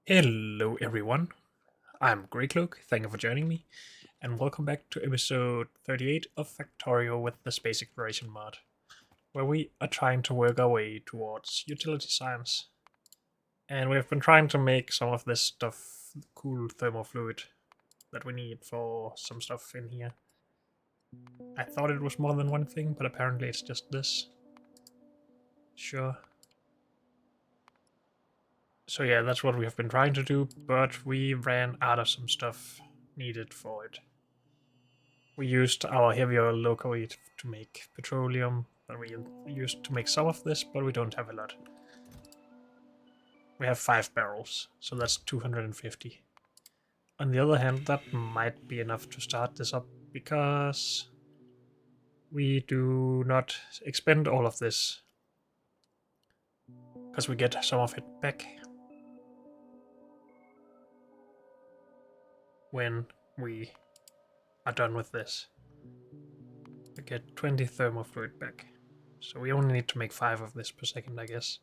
Hello, everyone. I'm Greycloak. Thank you for joining me, and welcome back to episode 38 of Factorio with the Space Exploration mod, where we are trying to work our way towards utility science. And we've been trying to make some of this stuff, cool thermofluid, that we need for some stuff in here. I thought it was more than one thing, but apparently it's just this. Sure. So yeah, that's what we have been trying to do, but we ran out of some stuff needed for it. We used our heavy oil locally to make petroleum, and we used to make some of this, but we don't have a lot. We have 5 barrels, so that's 250. On the other hand, that might be enough to start this up, because we do not expend all of this, because we get some of it back when we are done with this. We get 20 thermofluid back, so we only need to make 5 of this per second, I guess.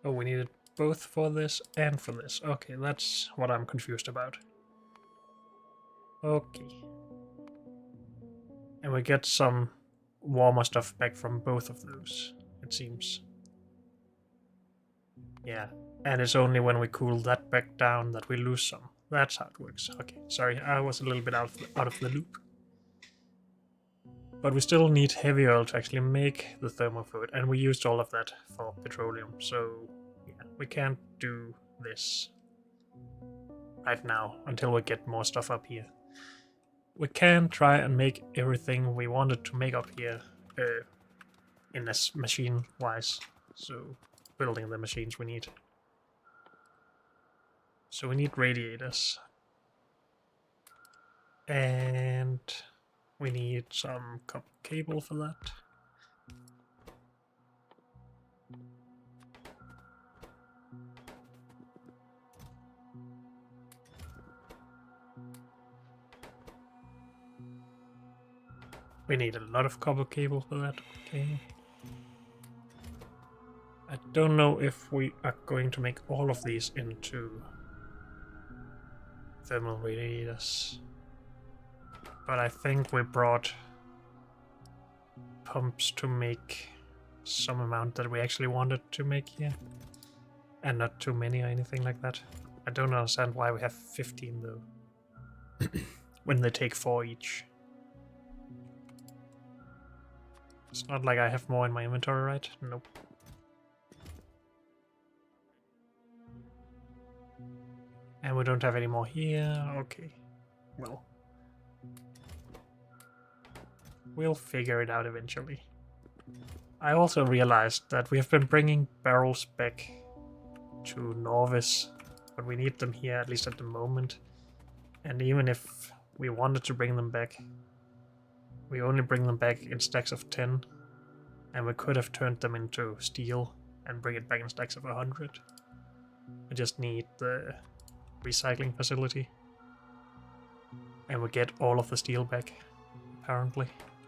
Oh, we needed both for this and for this. Okay, that's what I'm confused about. Okay. And we get some warmer stuff back from both of those, it seems. Yeah, and it's only when we cool that back down that we lose some. That's how it works. Okay, sorry, I was a little bit out of the loop. But we still need heavy oil to actually make the thermofluid, and we used all of that for petroleum, so yeah, we can't do this right now until we get more stuff up here. We can try and make everything we wanted to make up here in this machine wise, so building the machines we need. So we need radiators, and we need some copper cable for that. We need a lot of copper cable for that. Okay. I don't know if we are going to make all of these into thermal radiators, but I think we brought pumps to make some amount that we actually wanted to make here, and not too many or anything like that. I don't understand why we have 15 though, when they take 4 each. It's not like I have more in my inventory, right? Nope. And we don't have any more here. Okay. Well, we'll figure it out eventually. I also realized that we have been bringing barrels back to Norvis, but we need them here, at least at the moment. And even if we wanted to bring them back, we only bring them back in stacks of 10, and we could have turned them into steel and bring it back in stacks of 100. We just need the recycling facility, and we get all of the steel back, apparently,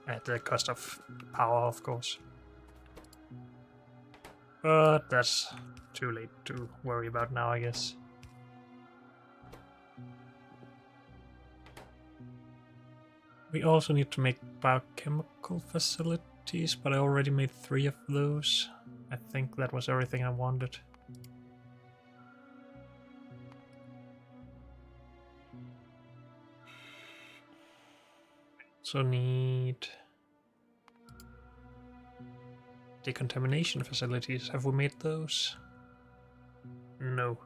at the cost of power, of course. But that's too late to worry about now, I guess. We also need to make biochemical facilities, but I already made 3 of those. I think that was everything I wanted. So need decontamination facilities. Have we made those? No.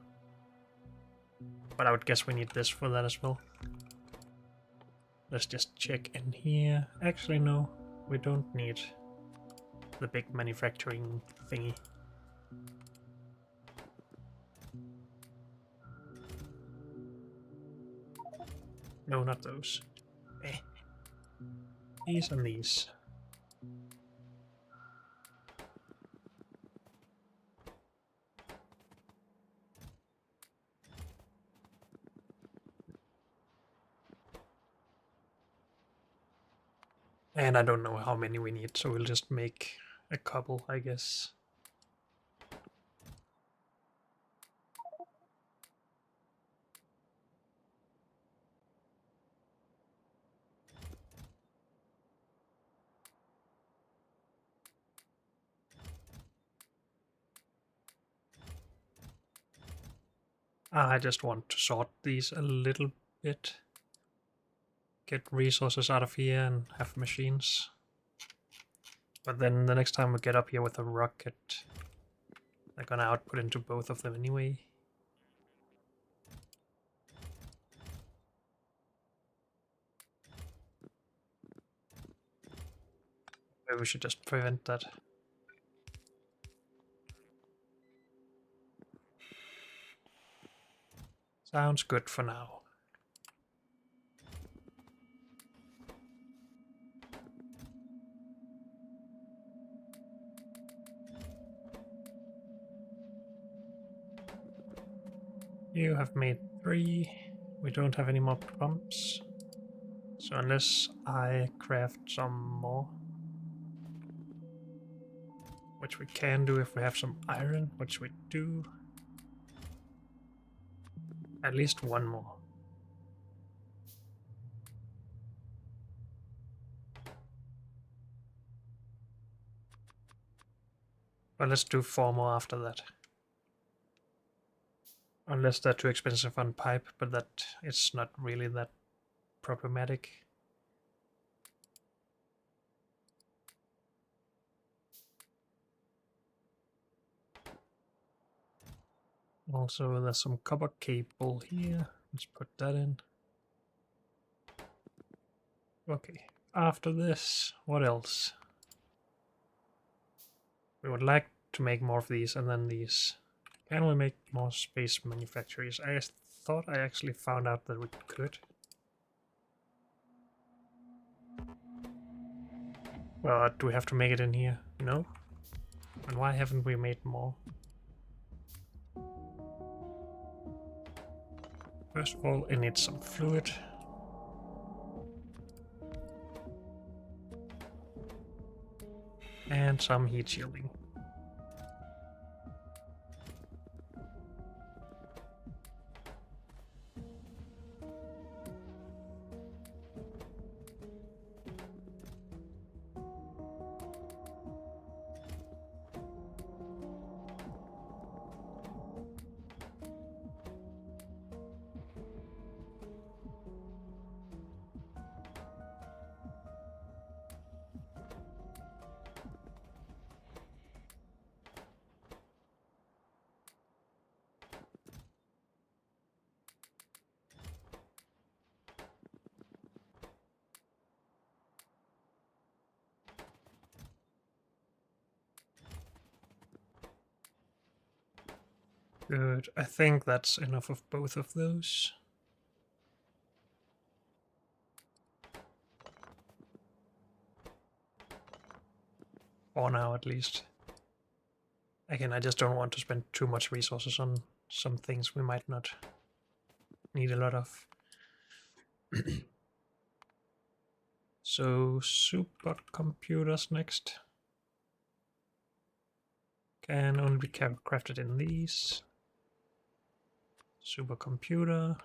But I would guess we need this for that as well. Let's just check in here. Actually, no. We don't need the big manufacturing thingy. No, not those. Eh. These and these. And I don't know how many we need, so we'll just make a couple, I guess. I just want to sort these a little bit. Get resources out of here and have machines. But then the next time we get up here with a rocket, they're gonna output into both of them anyway. Maybe we should just prevent that. Sounds good for now. You have made 3. We don't have any more pumps. So unless I craft some more, which we can do if we have some iron, which we do. At least one more. But let's do 4 more after that. Unless they're too expensive on pipe, but that it's not really that problematic. Also, there's some copper cable here. Let's put that in. Okay, after this, what else? We would like to make more of these, and then these. Can we make more space manufactories? I thought I actually found out that we could. Well, do we have to make it in here? No? And why haven't we made more? First of all, it needs some fluid. And some heat shielding. Good. I think that's enough of both of those. For now, at least. Again, I just don't want to spend too much resources on some things we might not need a lot of. So, supercomputers next. Can only be crafted in these. Supercomputer.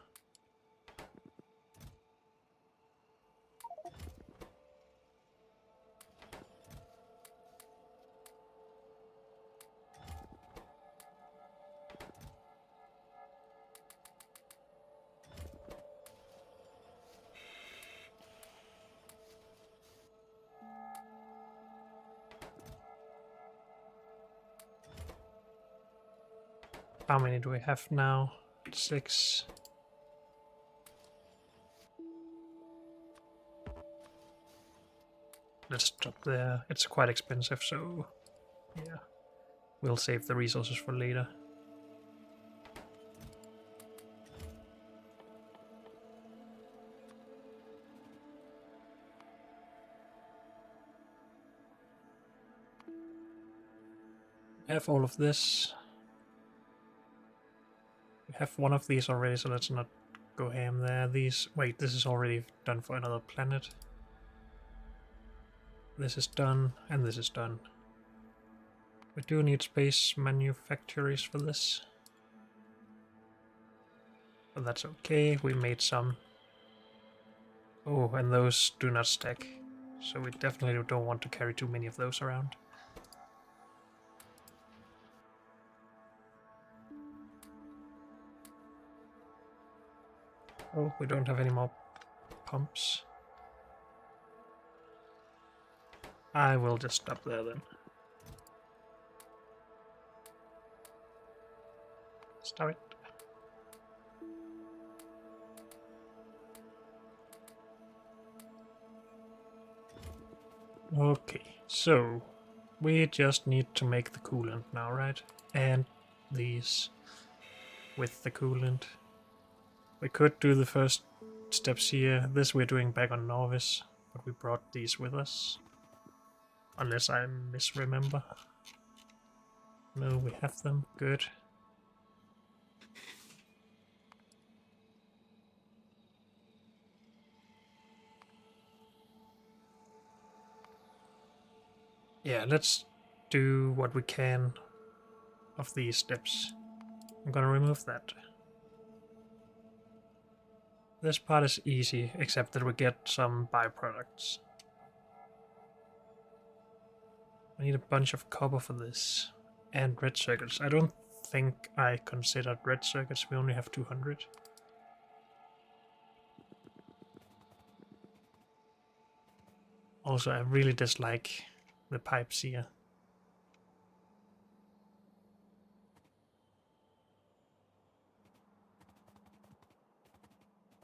How many do we have now? 6. Let's stop there. It's quite expensive, so yeah. We'll save the resources for later. We have all of this. We have one of these already, so let's not go ham there. These... Wait, this is already done for another planet. This is done, and this is done. We do need space manufacturers for this. But that's okay, we made some. Oh, and those do not stack. So we definitely don't want to carry too many of those around. Oh, we don't have any more pumps. I will just stop there then. Stop it. Okay, so we just need to make the coolant now, right? And these with the coolant. We could do the first steps here. This we're doing back on Novice, but we brought these with us. Unless I misremember. No, we have them. Good. Yeah, let's do what we can of these steps. I'm gonna remove that. This part is easy, except that we get some byproducts. I need a bunch of copper for this. And red circuits. I don't think I considered red circuits, we only have 200. Also, I really dislike the pipes here.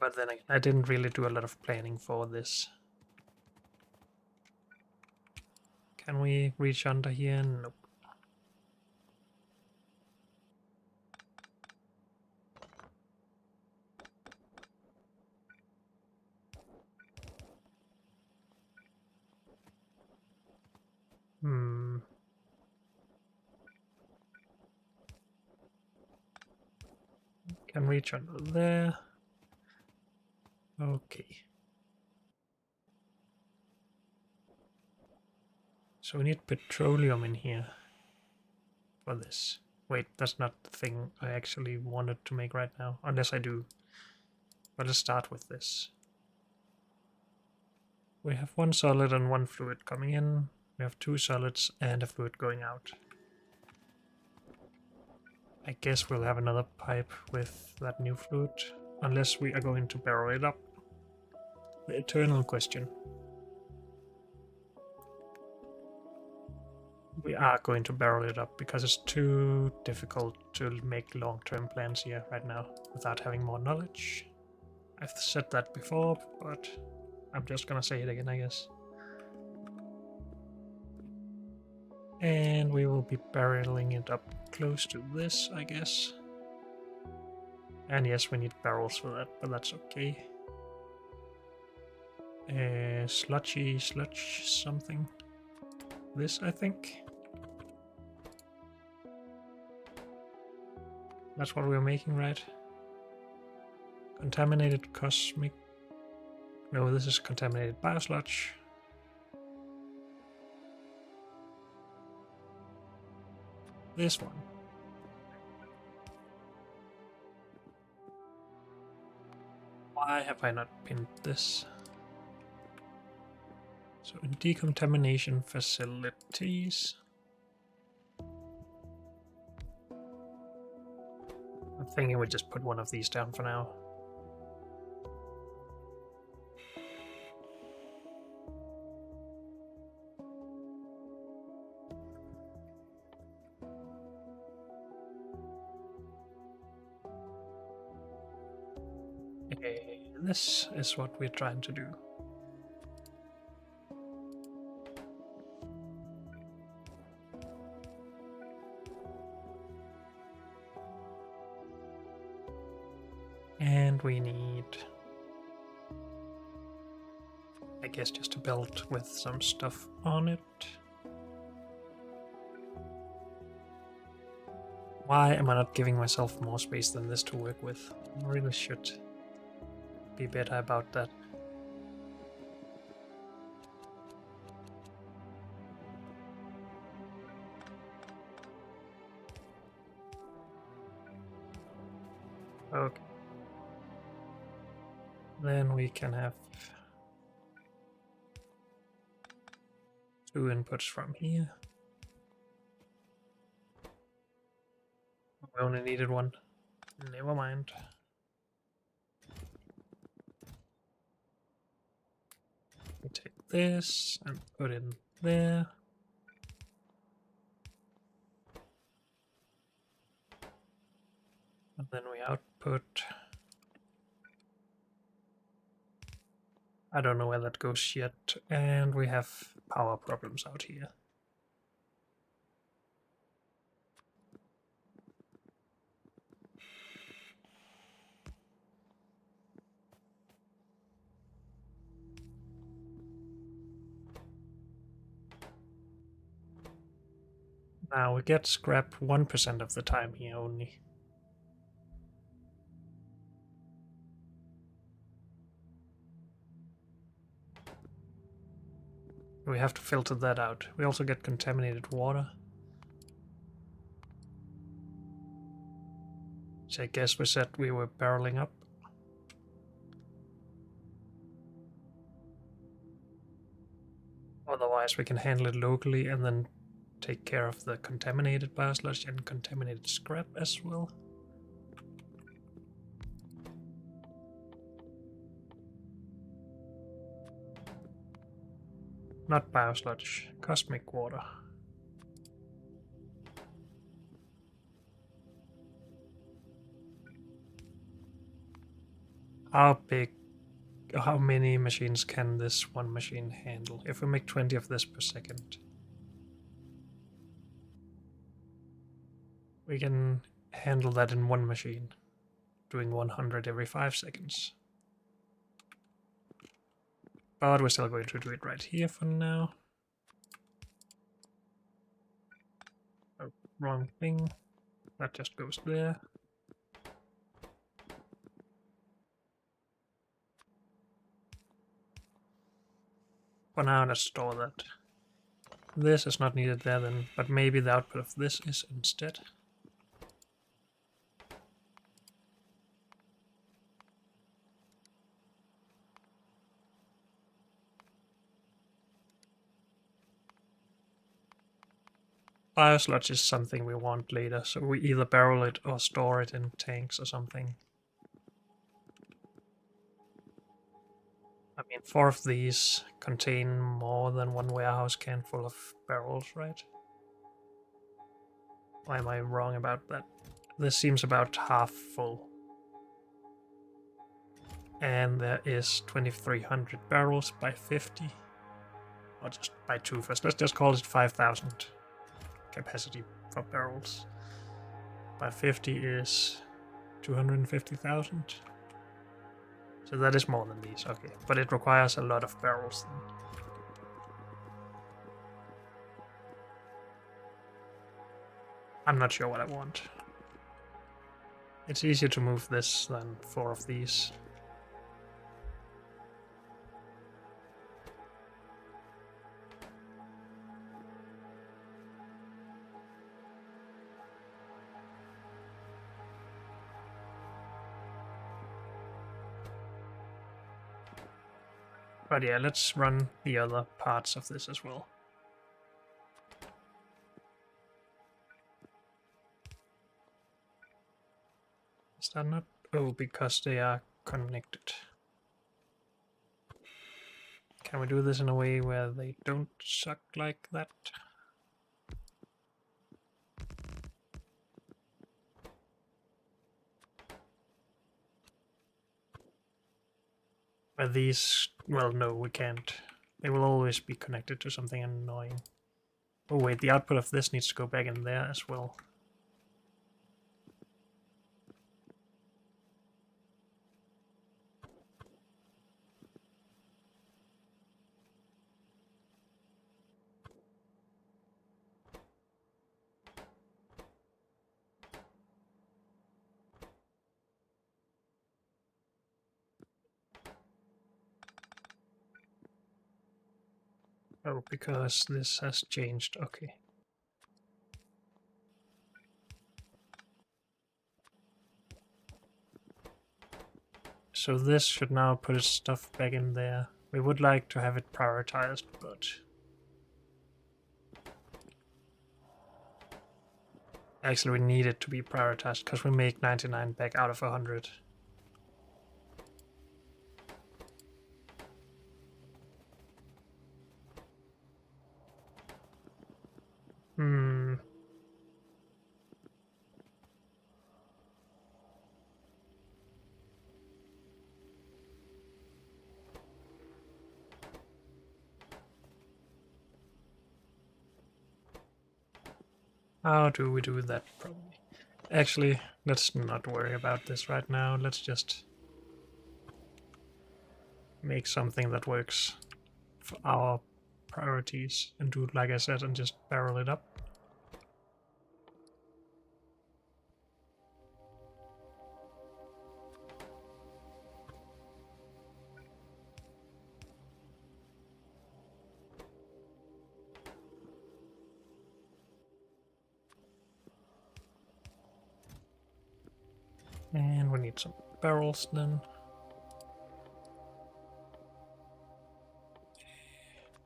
But then I didn't really do a lot of planning for this. Can we reach under here? Nope. Hmm. Can reach under there. Okay. So we need petroleum in here for this. Wait, that's not the thing I actually wanted to make right now. Unless I do. But let's start with this. We have one solid and one fluid coming in. We have two solids and a fluid going out. I guess we'll have another pipe with that new fluid. Unless we are going to barrel it up. The eternal question. We are going to barrel it up because it's too difficult to make long-term plans here right now without having more knowledge. I've said that before, but I'm just gonna say it again, I guess. And we will be barreling it up close to this, I guess. And yes, we need barrels for that, but that's okay. Sludge something. This, I think. That's what we're making, right? Contaminated cosmic... No, this is contaminated biosludge. This one. Why have I not pinned this? So in decontamination facilities... I'm thinking we just put one of these down for now. Okay, this is what we're trying to do. And we need, I guess, just a belt with some stuff on it. Why am I not giving myself more space than this to work with? I really should be better about that. Okay. Then we can have 2 inputs from here. We only needed 1. Never mind. We take this and put it in there. And then we output. I don't know where that goes yet. And we have power problems out here. Now we get scrap 1% of the time here only. We have to filter that out. We also get contaminated water. So I guess we said we were barreling up. Otherwise we can handle it locally and then take care of the contaminated biosludge and contaminated scrap as well. Not biosludge, cosmic water. How many machines can this one machine handle? If we make 20 of this per second, we can handle that in one machine, doing 100 every 5 seconds. But we're still going to do it right here for now. Oh, wrong thing. That just goes there. For now, let's store that. This is not needed there then, but maybe the output of this is instead. Biosludge is something we want later, so we either barrel it or store it in tanks or something. I mean, 4 of these contain more than 1 warehouse can full of barrels, right? Why am I wrong about that? This seems about half full. And there is 2,300 barrels by 50. Or just by 2 first. Let's just call it 5,000 capacity for barrels. By 50 is 250,000. So that is more than these, okay. But it requires a lot of barrels then. I'm not sure what I want. It's easier to move this than 4 of these. But yeah, let's run the other parts of this as well. Is that not? Oh, because they are connected. Can we do this in a way where they don't suck like that? Where these... well, no, we can't. They will always be connected to something annoying. Oh wait, the output of this needs to go back in there as well. Oh, because this has changed, okay. So this should now put its stuff back in there. We would like to have it prioritized, but actually we need it to be prioritized because we make 99 back out of 100. Hmm. How do we do that? Probably. Actually, let's not worry about this right now. Let's just make something that works for our priorities and do it like I said and just barrel it up. And we need some barrels then.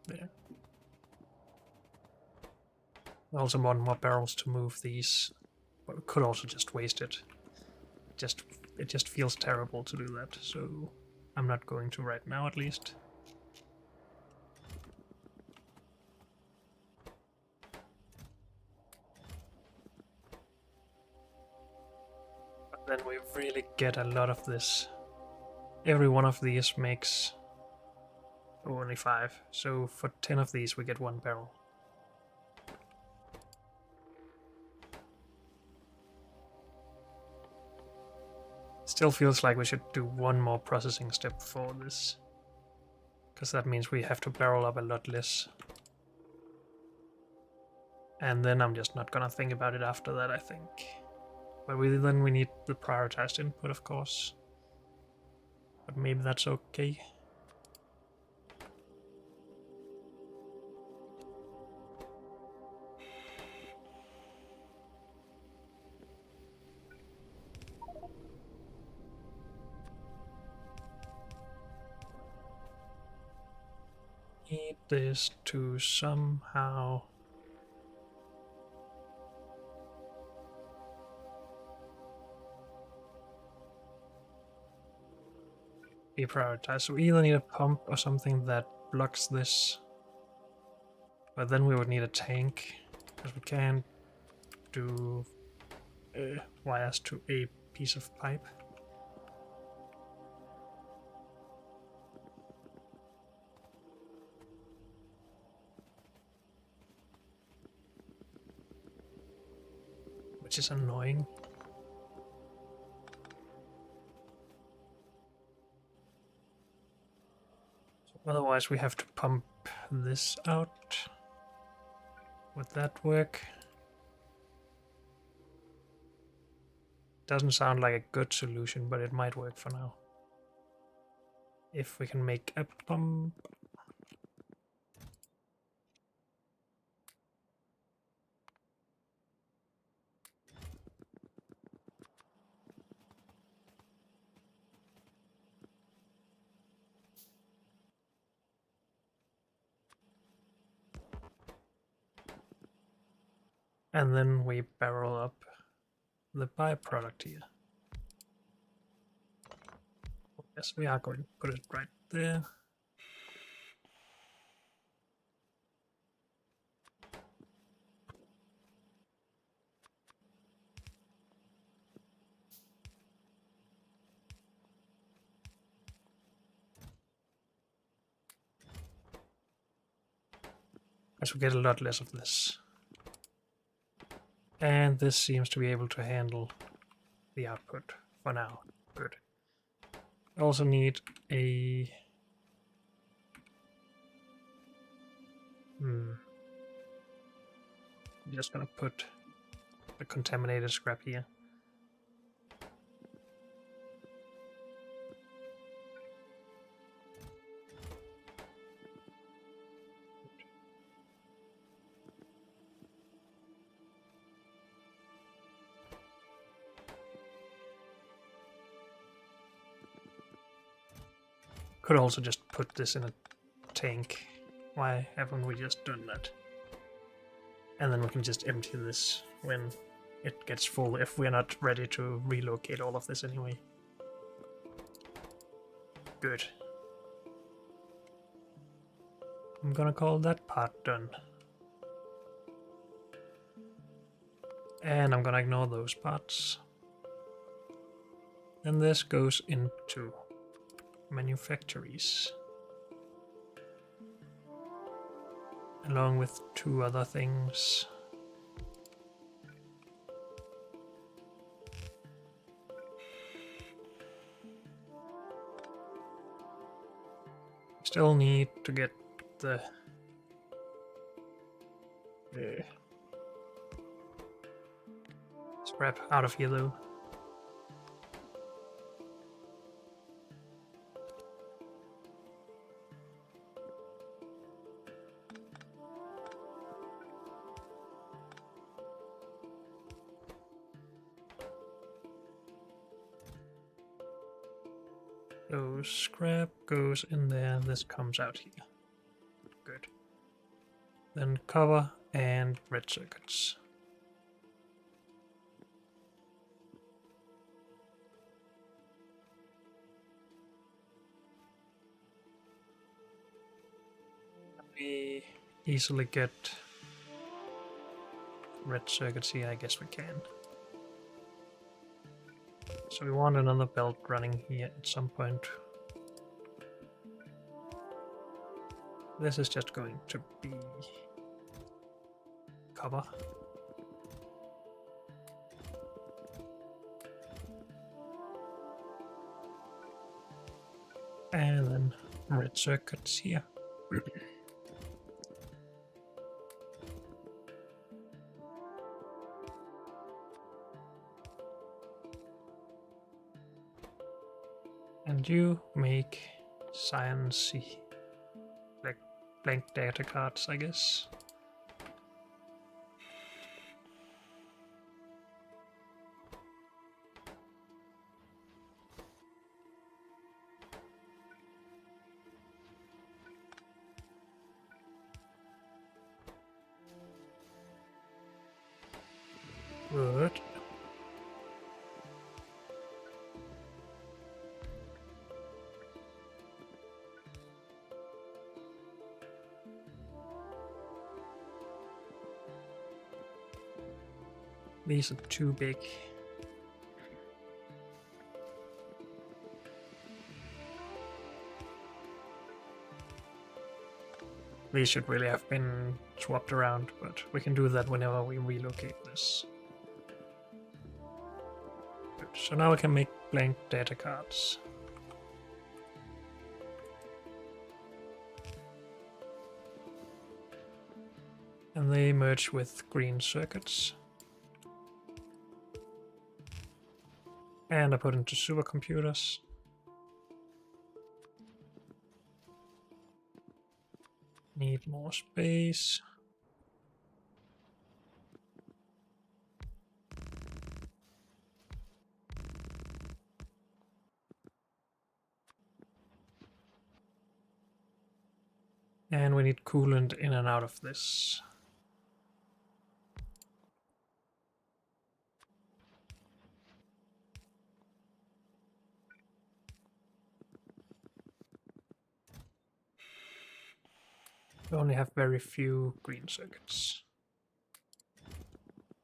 There. We also want more barrels to move these, but we could also just waste it. It just feels terrible to do that, so I'm not going to right now at least. But then we really get a lot of this. Every one of these makes only 5, so for 10 of these we get 1 barrel. Still feels like we should do one more processing step for this, because that means we have to barrel up a lot less. And then I'm just not gonna think about it after that, I think. But then we need the prioritized input, of course. But maybe that's okay. Need this to somehow be prioritized. So we either need a pump or something that blocks this. But then we would need a tank, because we can't do wires to a piece of pipe. Which is annoying. So otherwise we have to pump this out. Would that work? Doesn't sound like a good solution, but it might work for now. If we can make a pump. And then we barrel up the byproduct here. Yes, we are going to put it right there. As we get a lot less of this. And this seems to be able to handle the output for now. Good. I also need a... I'm just gonna put the contaminated scrap here. Could also just put this in a tank. Why haven't we just done that? And then we can just empty this when it gets full, if we're not ready to relocate all of this anyway. Good. I'm gonna call that part done. And I'm gonna ignore those parts. And this goes into manufactories. Along with 2 other things. Still need to get the scrap out of here though. So scrap goes in there, this comes out here. Good. Then cover and red circuits. We easily get red circuits here, I guess we can. So we want another belt running here at some point. This is just going to be copper. And then red circuits here. And you make sciencey, like blank data cards, I guess. Good. These are too big. These should really have been swapped around, but we can do that whenever we relocate this. Good. So now we can make blank data cards. And they merge with green circuits. And I put into supercomputers. Need more space. And we need coolant in and out of this. We only have very few green circuits.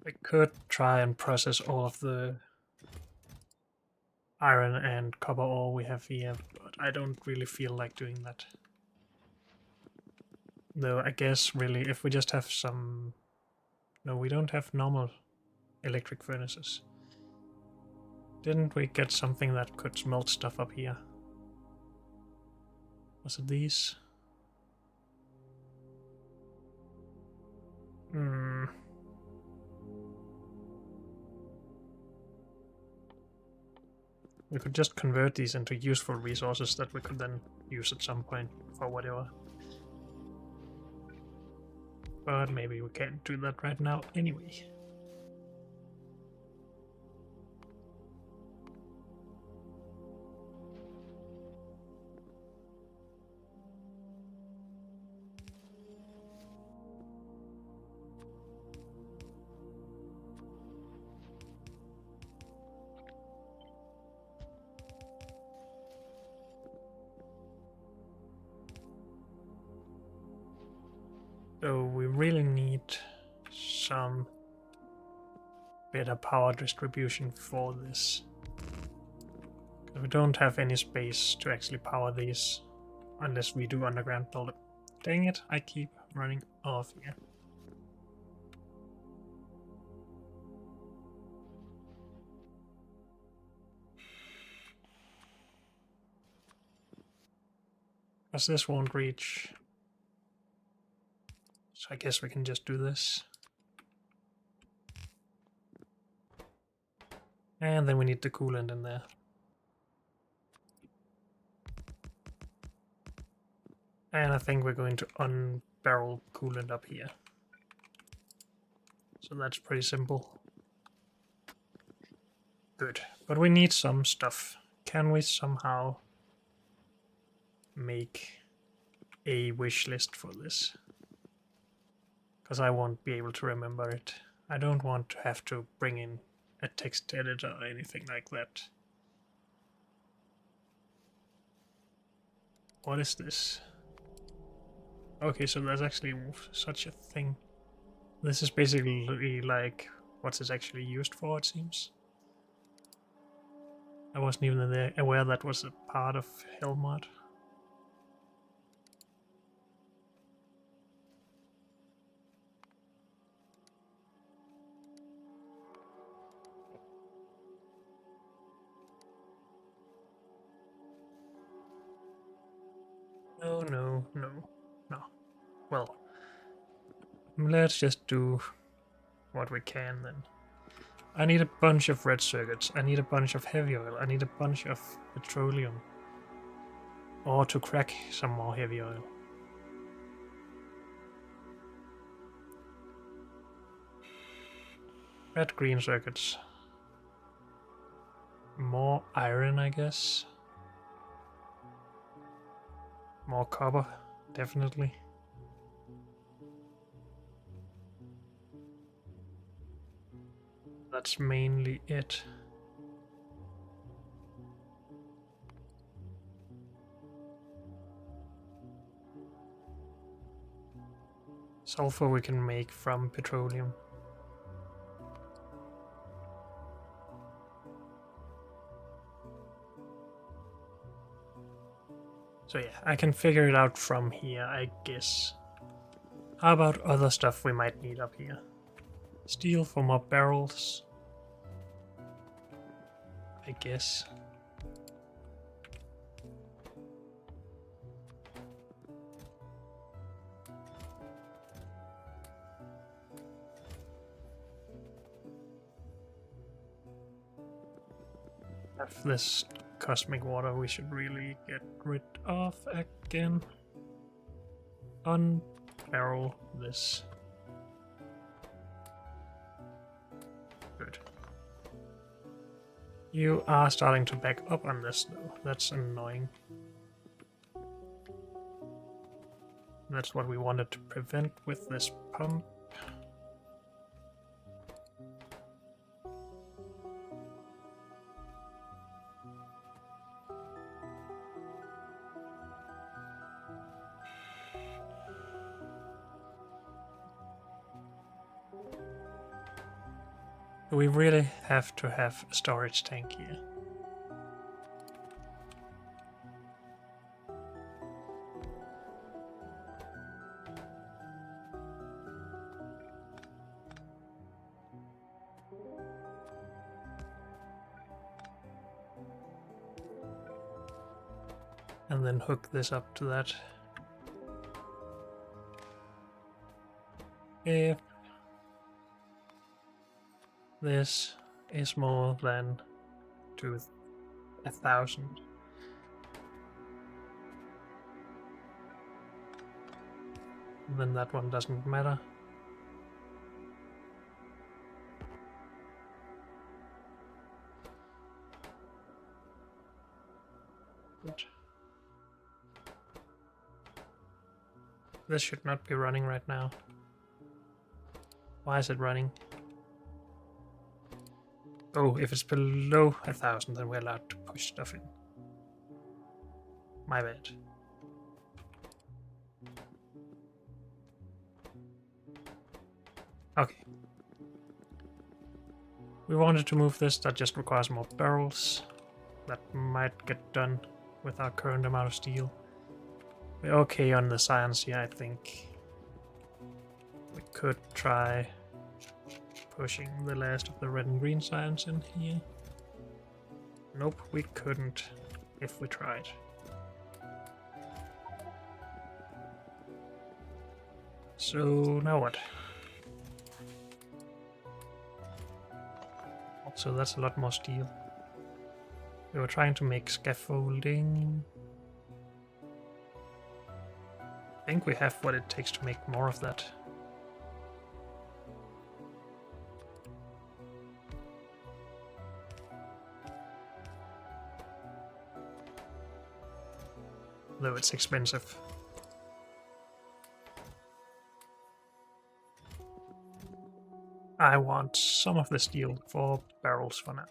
I could try and process all of the iron and copper ore we have here, but I don't really feel like doing that. Though I guess really if we just have some... No, we don't have normal electric furnaces. Didn't we get something that could smelt stuff up here? Was it these? We could just convert these into useful resources that we could then use at some point for whatever. But maybe we can't do that right now anyway. we really need some better power distribution for this. We don't have any space to actually power these unless we do underground build-up. Dang it, I keep running off here. Because this won't reach. So I guess we can just do this. And then we need the coolant in there. And I think we're going to unbarrel coolant up here. So that's pretty simple. Good. But we need some stuff. Can we somehow make a wish list for this? Because I won't be able to remember it. I don't want to have to bring in a text editor or anything like that. What is this? Okay, so there's actually such a thing. This is basically like what's it actually used for, it seems. I wasn't even aware that was a part of Helmut. No, no, no, no. Well, let's just do what we can then. I need a bunch of red circuits. I need a bunch of heavy oil. I need a bunch of petroleum. Or to crack some more heavy oil. Red green circuits. More iron, I guess. More copper, definitely. That's mainly it. Sulfur we can make from petroleum. So yeah, I can figure it out from here, I guess. How about other stuff we might need up here? Steel for more barrels. I guess. Have this cosmic water we should really get rid of again. Unbarrel this. Good. You are starting to back up on this though. That's annoying. That's what we wanted to prevent with this pump. We really have to have a storage tank here. And then hook this up to that. If this is more than 1,000. Then that one doesn't matter. Good. This should not be running right now. Why is it running? Oh, if it's below 1,000, then we're allowed to push stuff in. My bad. Okay. We wanted to move this, that just requires more barrels. That might get done with our current amount of steel. We're okay on the science here, I think. We could try pushing the last of the red and green science in here. Nope, we couldn't if we tried. So now what? Also, that's a lot more steel. We were trying to make scaffolding. I think we have what it takes to make more of that. Though it's expensive. I want some of the steel for barrels for now.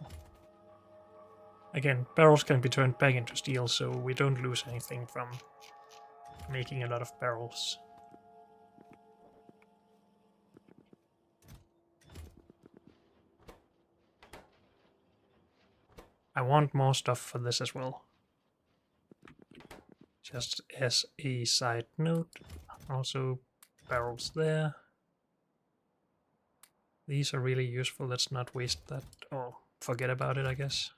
Again, barrels can be turned back into steel, so we don't lose anything from making a lot of barrels. I want more stuff for this as well. Just as a side note, also barrels there. These are really useful, let's not waste that, or forget about it, I guess.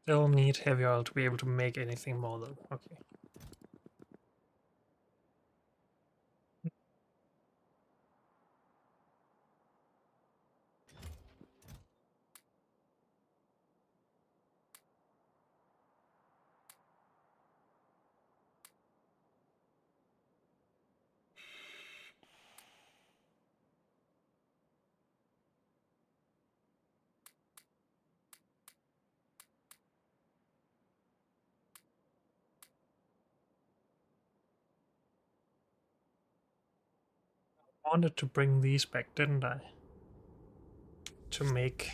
Still need heavy oil to be able to make anything more though, okay. I wanted to bring these back, didn't I? To make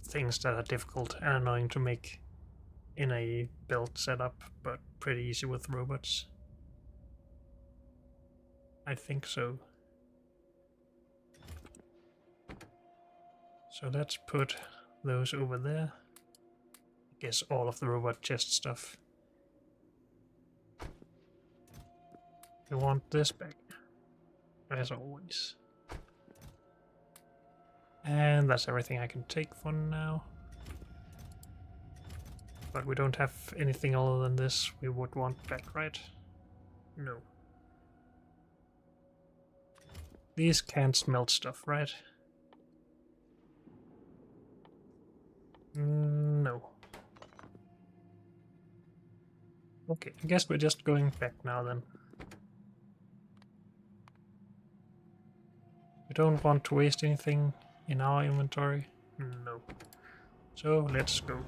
things that are difficult and annoying to make in a build setup, but pretty easy with robots. I think so. So let's put those over there. I guess all of the robot chest stuff. We want this back, as always. And that's everything I can take for now. But we don't have anything other than this we would want back, right? No. These can't smelt stuff, right? No. Okay, I guess we're just going back now then. We don't want to waste anything in our inventory. No. So let's go.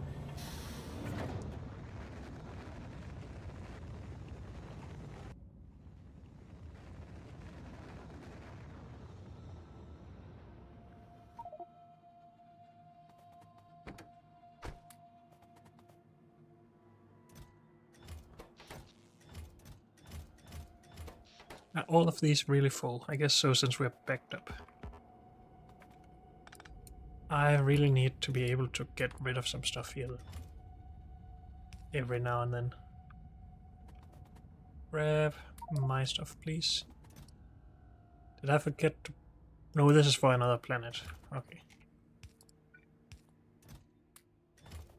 Are all of these really full? I guess so, since we're backed up. I really need to be able to get rid of some stuff here every now and then. Grab my stuff, please. Did I forget to... No, this is for another planet. Okay.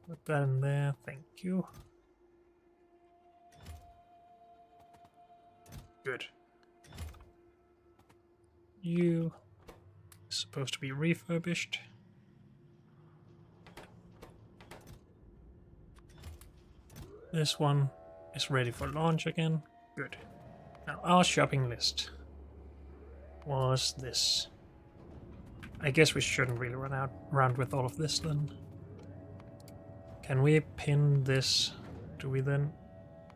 Put that in there, thank you. Good. You is supposed to be refurbished. This one is ready for launch again. Good. Now our shopping list was this. I guess we shouldn't really run around with all of this then. Can we pin this? Do we then?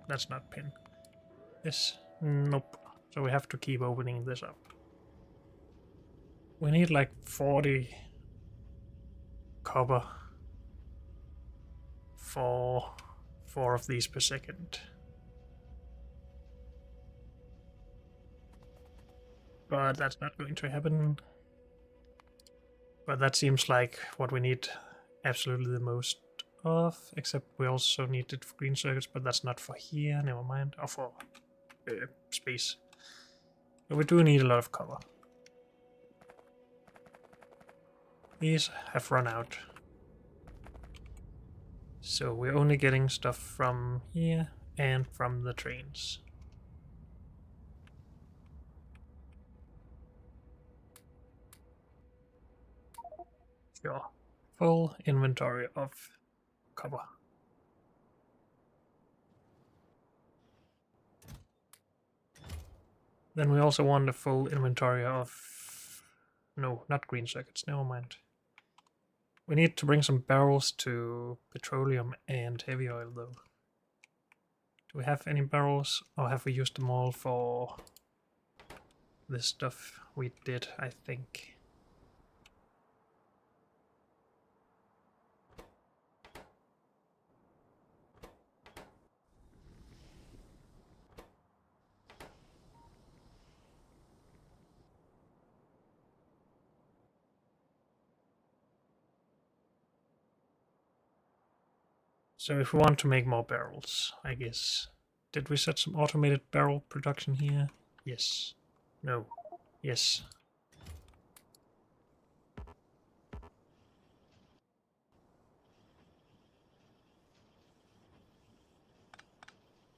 Let's not pin this. Nope. So we have to keep opening this up. We need like 40 copper for 4 of these per second. But that's not going to happen. But that seems like what we need absolutely the most of, except we also need it for green circuits, but that's not for here, never mind, or for space. But we do need a lot of cover. These have run out. So we're only getting stuff from here and from the trains. Sure. Full inventory of copper. Then we also want a full inventory of... No, not green circuits, never mind. We need to bring some barrels to petroleum and heavy oil though. Do we have any barrels, or have we used them all for this stuff? We did, I think. So if we want to make more barrels, I guess. Did we set some automated barrel production here? Yes. No. Yes.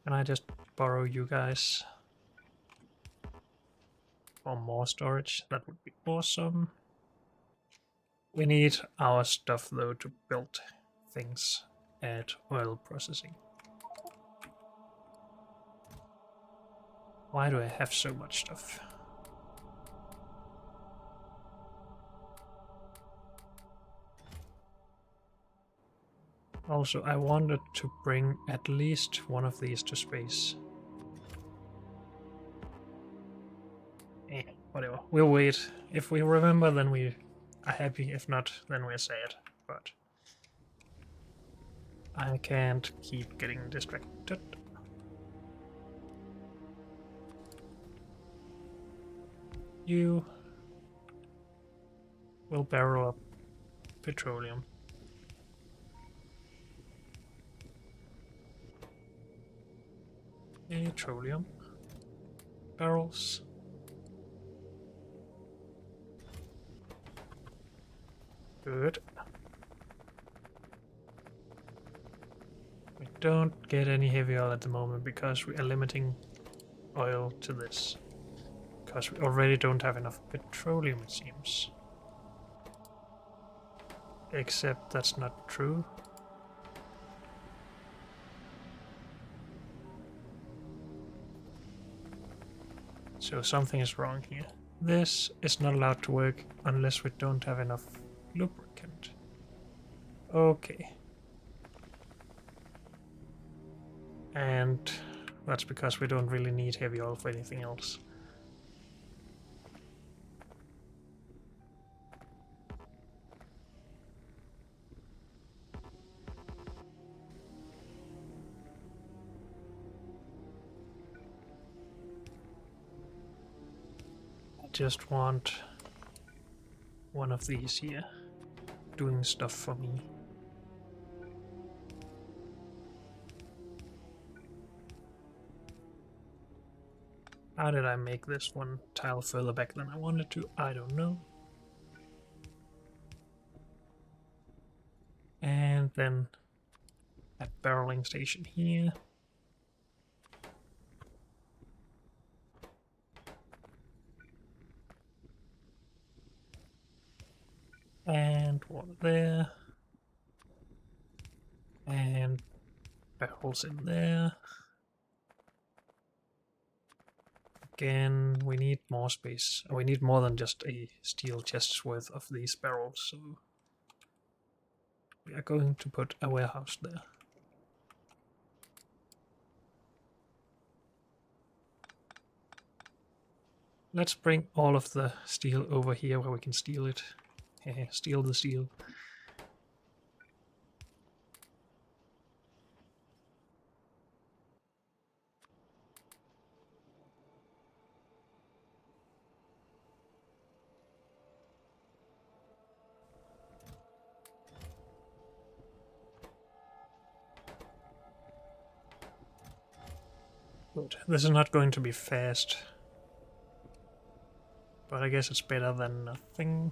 Can I just borrow you guys for more storage? That would be awesome. We need our stuff though to build things at oil processing. Why do I have so much stuff? Also, I wanted to bring at least one of these to space. Whatever. We'll wait. If we remember, then we are happy. If not, then we're sad. But I can't keep getting distracted. You will barrel up petroleum. Petroleum. Barrels. Good. We don't get any heavy oil at the moment because we are limiting oil to this. Because we already don't have enough petroleum, it seems. Except that's not true. So something is wrong here. This is not allowed to work unless we don't have enough lubricant. Okay. And that's because we don't really need heavy oil for anything else. I just want one of these here doing stuff for me. How did I make this one tile further back than I wanted to? I don't know. And then a barreling station here. And one there. And barrels in there. Again, we need more space. We need more than just a steel chest's worth of these barrels, so we are going to put a warehouse there. Let's bring all of the steel over here where we can steal it. Steal the steel. Good. This is not going to be fast. But I guess it's better than nothing.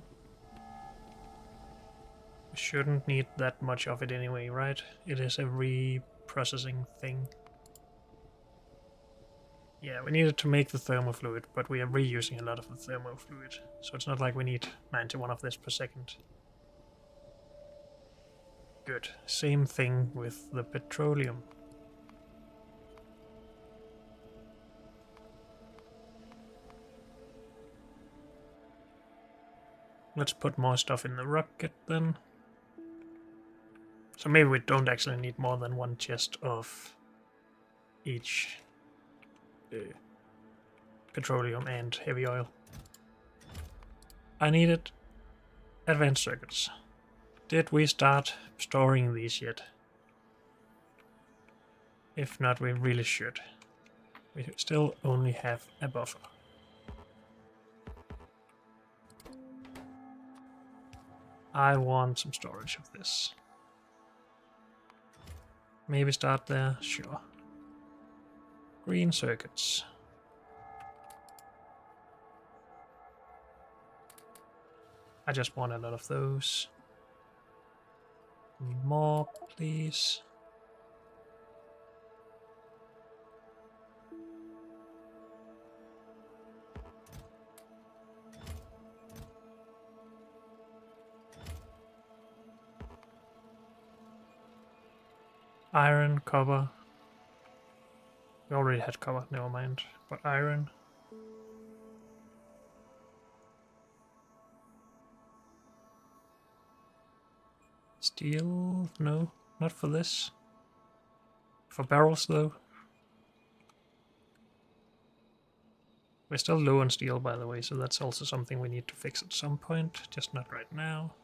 We shouldn't need that much of it anyway, right? It is a reprocessing thing. Yeah, we needed to make the thermofluid, but we are reusing a lot of the thermofluid. So it's not like we need 91 of this per second. Good. Same thing with the petroleum. Let's put more stuff in the rocket then. So maybe we don't actually need more than one chest of each petroleum and heavy oil. I needed advanced circuits. Did we start storing these yet? If not, we really should. We still only have a buffer. I want some storage of this. Maybe start there, sure. Green circuits. I just want a lot of those. More, please. Iron, copper. We already had copper, never mind. But iron. Steel? No, not for this. For barrels, though. We're still low on steel, by the way, so that's also something we need to fix at some point, just not right now.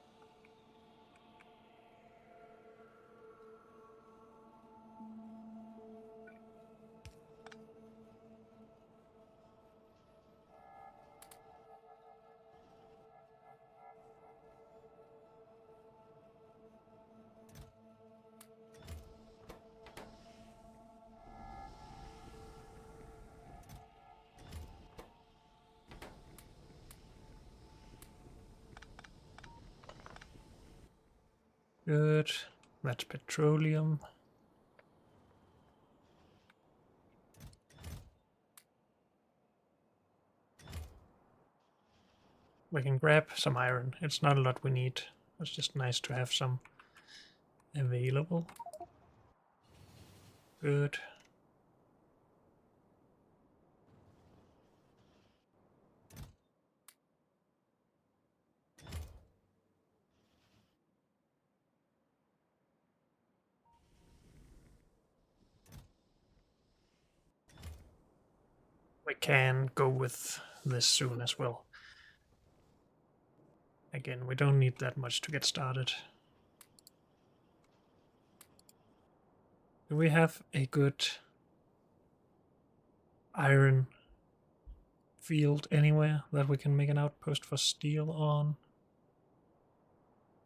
Good. That's petroleum. We can grab some iron. It's not a lot we need. It's just nice to have some available. Good. We can go with this soon as well. Again, we don't need that much to get started. Do we have a good iron field anywhere that we can make an outpost for steel on?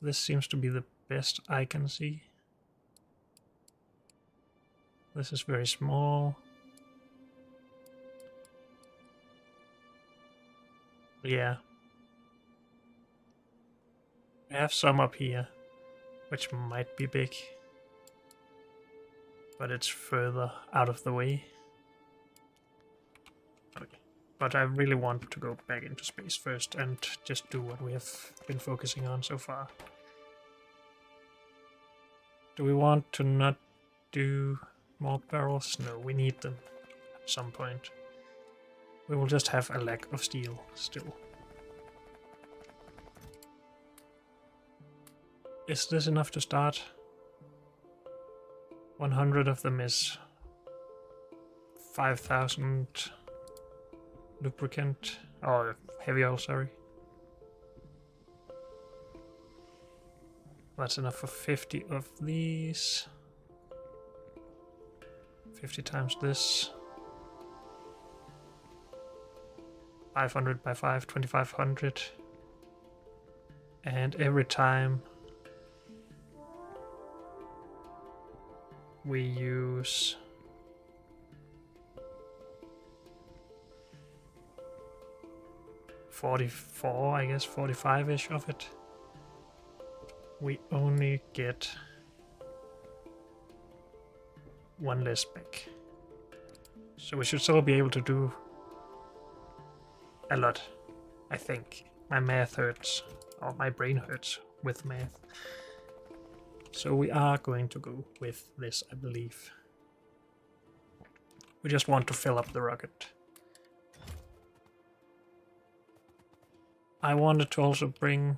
This seems to be the best I can see. This is very small. Yeah. We have some up here, which might be big. But it's further out of the way. Okay. But I really want to go back into space first and just do what we have been focusing on so far. Do we want to not do more barrels? No, we need them at some point. We will just have a lack of steel still. Is this enough to start? 100 of them is 5,000 lubricant, or heavy oil, sorry. That's enough for 50 of these. 50 times this. 500 by 5, 2,500. And every time we use 44, I guess, 45-ish of it. We only get one less spec. So we should still be able to do a lot, I think. My math hurts, or my brain hurts with math. So we are going to go with this, I believe. We just want to fill up the rocket. I wanted to also bring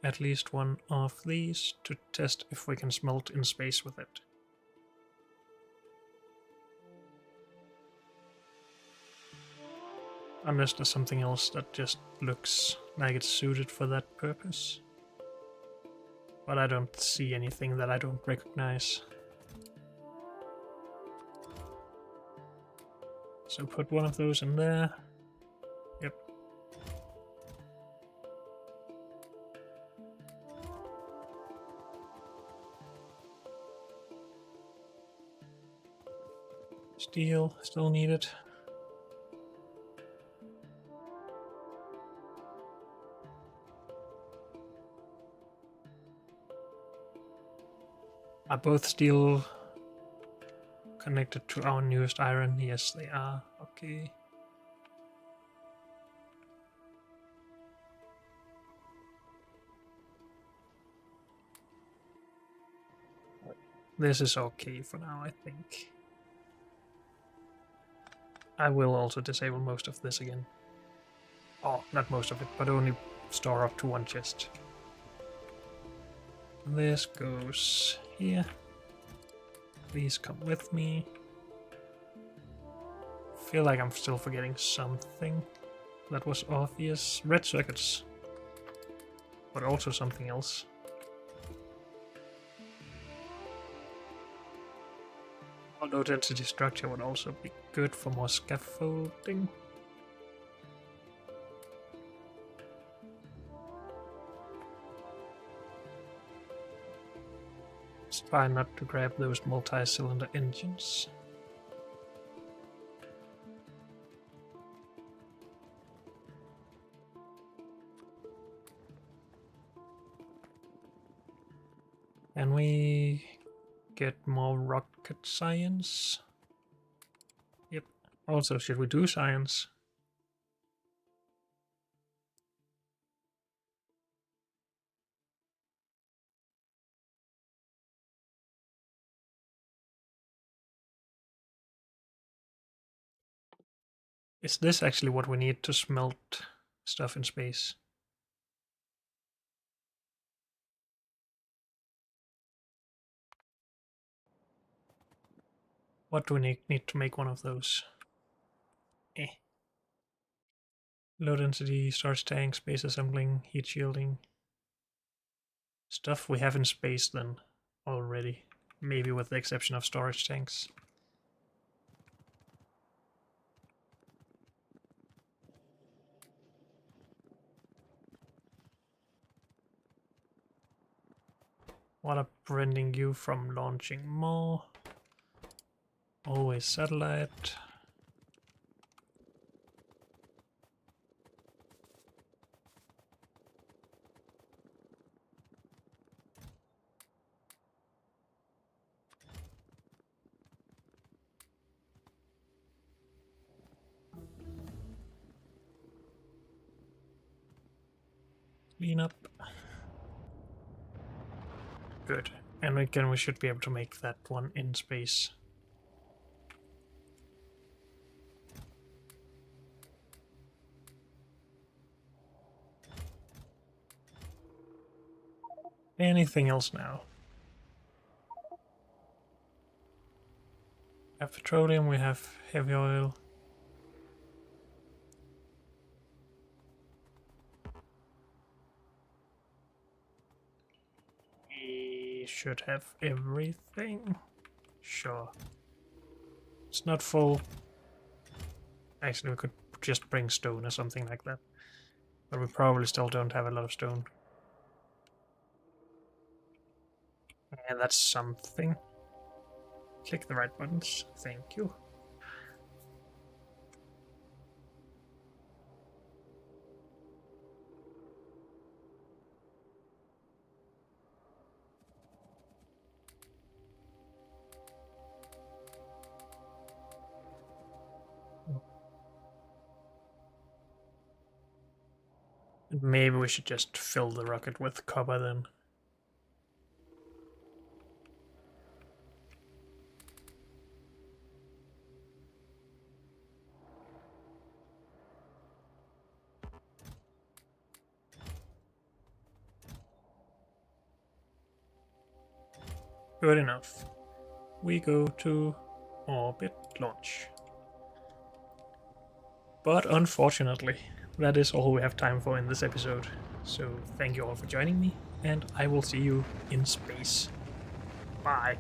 at least one of these to test if we can smelt in space with it. Unless there's something else that just looks like it's suited for that purpose. But I don't see anything that I don't recognize. So put one of those in there. Yep. Steel, still needed. Are both steel connected to our newest iron? Yes, they are. Okay. This is okay for now, I think. I will also disable most of this again. Oh, not most of it, but only store up to one chest. This goes here. Please come with me. Feel like I'm still forgetting something that was obvious. Red circuits. But also something else. Low density structure would also be good for more scaffolding. Try not to grab those multi-cylinder engines. And we get more rocket science. Yep. Also, should we do science? Is this actually what we need to smelt stuff in space? What do we need to make one of those? Low density, storage tank, space assembling, heat shielding. Stuff we have in space then already. Maybe with the exception of storage tanks. What are preventing you from launching more? Always satellite. Clean up. Good. And again, we should be able to make that one in space. Anything else now? We have petroleum, we have heavy oil. We should have everything. Sure. It's not full. Actually, we could just bring stone or something like that. But we probably still don't have a lot of stone. And that's something. Click the right buttons. Thank you. Maybe we should just fill the rocket with copper then. Good enough. We go to orbit launch. But unfortunately, that is all we have time for in this episode. So thank you all for joining me, and I will see you in space. Bye.